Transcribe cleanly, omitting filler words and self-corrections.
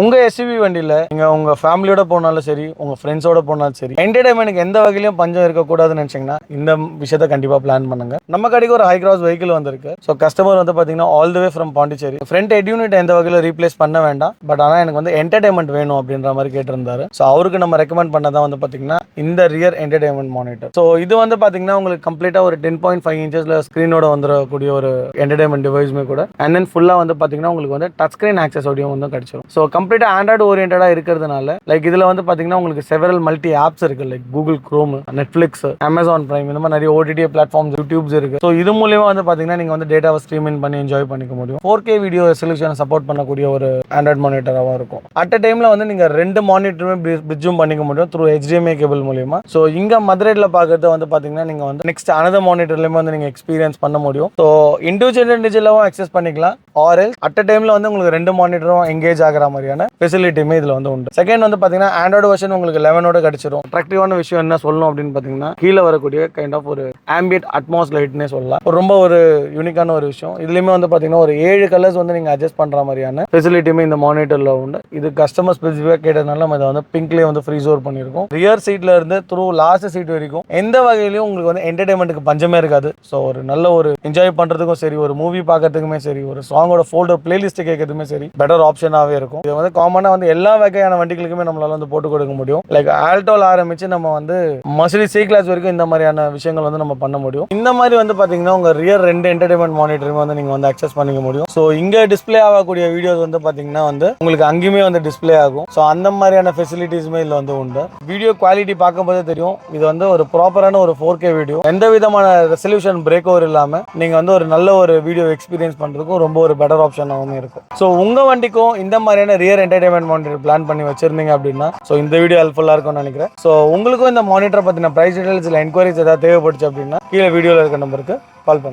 உங்க எஸ்யூவி வண்டியில நீங்க உங்க ஃபேமிலியோட போனாலும் சரி, உங்க ஃப்ரெண்ட்ஸோட போனாலும் சரி, என்டர்டைன்மெண்ட்க்கு எந்த வகையிலும் பஞ்சம் இருக்கக்கூடாதுன்னு நினைச்சீங்கன்னா இந்த விஷயத்தை கண்டிப்பா பிளான் பண்ணுங்க. நம்ம கடைக்கு ஒரு ஹை கிராஸ் வெஹிக்கிள் வந்திருக்கு. ஸோ கஸ்டமர் வந்து பாத்தீங்கன்னா all the way from Pondicherry. Front head unit எந்த வகையில ரீப்ளேஸ் பண்ண வேண்டாம், பட் ஆனால் எனக்கு வந்து என்டர்டைன்மெண்ட் வேணும் அப்படின்ற மாதிரி கேட்டிருந்தாரு. ஸோ அவருக்கு நம்ம ரெக்கமெண்ட் பண்ணதான் வந்து பாத்தீங்கன்னா இந்த ரியர் என்டர்டைன்மெண்ட் மானிட்டர். ஸோ இது வந்து பாத்தீங்கன்னா உங்களுக்கு கம்ப்ளீட்டா ஒரு 10.5 இன்ச்சஸ்ல ஸ்கிரீனோட வந்துடக்கூடிய ஒரு என்டர்டைன்மெண்ட் டிவைஸுமே கூட. அண்ட் தென் ஃபுல்லா வந்து பாத்தீங்கன்னா உங்களுக்கு வந்து டச் ஸ்கிரீன் ஆக்சஸ் ஆடியோ வந்து கிடைச்சிடும். ஸோ கம்ப்ளீட்டா ஆண்ட்ராய்டு ஓரியன்டா இருக்கிறதுனால லைக் இதுல வந்து பாத்தீங்கன்னா உங்களுக்கு செவரல் மல்டி ஆப்ஸ் இருக்கு. Like Google chrome, Netflix, Amazon prime, இந்த மாதிரி நிறைய ஓடிடி பிளாட்ஃபார்ம்ஸ், யூடியூப்ஸ் இருக்கு. ஸோ இது மூலியமா வந்து பாத்தீங்கன்னா நீங்க வந்து டேட்டாவை ஸ்ட்ரீமிங் பண்ணி என்ஜாய் பண்ணிக்க முடியும். 4K வீடியோ ரெசல்யூஷன் சப்போர்ட் பண்ணக்கூடிய ஒரு ஆண்ட்ராய்டு மானிட்டராகவும் இருக்கும். அட் அ டைம்ல வந்து நீங்க 2 மானிட்டருமே பிரிட்ஜும் பண்ணிக்க முடியும் த்ரூ HDMI கேபிள் மூலியமா. ஸோ இங்க மதுரையில் பார்க்கறது வந்து பாத்தீங்கன்னா நீங்க வந்து நெக்ஸ்ட் அனதர் மானிட்டர்லயுமே வந்து நீங்க எக்ஸ்பீரியன்ஸ் பண்ண முடியும். ஸோ இண்டிவிஜுவலாவும் அக்சஸ் பண்ணிக்கலாம். ஆர்எல் அட் அ டைம்ல வந்து உங்களுக்கு 2 மானிட்டரும் எங்கேஜ் ஆகிற மாதிரியான ஃபெசிலிட்டியுமே இதுல வந்து உண்டு. செகண்ட் வந்து பாத்தீங்கன்னா ஆண்ட்ராய்டு வெர்ஷன் உங்களுக்கு 11 கிடைச்சிரும். அட்ராக்டிவான விஷயம் என்ன சொல்லணும் அப்படின்னு பாத்தீங்கன்னா கீழே வரக்கூடிய கைண்ட் ஆஃப் ஒரு ஆம்பியன்ட் அட்மாஸ் லைட்னே சொல்லலாம். ரொம்ப ஒரு யூனிக்கான ஒரு விஷயம். இதுலயுமே வந்து பாத்தீங்கன்னா ஒரு 7 கலர்ஸ் வந்து நீங்க அட்ஜஸ்ட் பண்ற மாதிரியான ஃபெசிலிட்டியுமே இந்த மானிட்டர்ல உண்டு. இது கஸ்டமர் ஸ்பெசிஃபிக்கா கேட்டதுனால நம்ம இதை வந்து பிங்க்லேயே வந்து ஃப்ரீ ஸ்டோர் பண்ணிருக்கோம். ரியர் சீட்ல இருந்து த்ரூ லாஸ்ட் சீட் வரைக்கும் எந்த வகையிலும் உங்களுக்கு வந்து என்டர்டைன்மெண்ட்டுக்கு பஞ்சமே இருக்காது. ஸோ ஒரு நல்ல ஒரு என்ஜாய் பண்றதுக்கும் சரி, ஒரு மூவி பார்க்கறதுக்குமே சரி, ஒரு சாங்கோட ஃபோல்டர் பிளேலிஸ்ட் கேட்கறதுமே சரி பெட்டர் ஆப்ஷனாவே இருக்கும். இது வந்து காமனா வந்து எல்லா வகையான வண்டிகளுக்குமே நம்மளால வந்து போட்டு கொடுக்க முடியும். லைக் ஆல்டோல ஆரம்பிச்சு நம்ம வந்து மர்சிடிஸ் C கிளாஸ் வரைக்கும் இந்த மாதிரியான விஷயங்கள் வந்து நம்ம பண்ண முடியும். இந்த மாதிரி வந்து பாத்தீங்கன்னா உங்க ரியர் 2 என்டர்டைன்மெண்ட் மானிட்டருமே வந்து நீங்க வந்து அக்சஸ் பண்ணிக்க முடியும். ஸோ இங்க டிஸ்பிளே ஆகக்கூடிய வீடியோஸ் வந்து பாத்தீங்கன்னா வந்து உங்களுக்கு அங்கேயுமே வந்து டிஸ்பிளே ஆகும். ஸோ அந்த மாதிரியான ஃபெசிலிட்டிஸ்மே இதுல வந்து உண்டு. வீடியோ குவாலிட்டி பார்க்கும்போதே தெரியும் இது வந்து ஒரு ப்ராப்பரான ஒரு 4K வீடியோ. எந்த விதமான ரெசல்யூஷன் பிரேக் ஓவர் இல்லாம நீங்க வந்து ஒரு நல்ல ஒரு வீடியோ எக்ஸ்பீரியன்ஸ் பண்றதுக்கும் ரொம்ப ஒரு பெட்டர் ஆப்ஷனாகவும் இருக்கும். ஸோ உங்க வண்டிக்கும் இந்த மாதிரியான ரியர் என்டர்டைன்மெண்ட் மானிட்டர் பிளான் பண்ணி வச்சிருந்தீங்க அப்படின்னா ஸோ இந்த வீடியோ ஹெல்ப்ஃபுல்லா இருக்கும்னு நினைக்கிறேன். ஸோ உங்களுக்கும் இந்த மானிட்டர் பத்தின பிரைஸ் டீடைல்ஸ் இல்லை என்கொயரிஸ் ஏதாவது தேவைப்படுச்சு அப்படின்னா கீழே வீடியோல இருக்க நம்பருக்கு கால் பண்ணுங்க.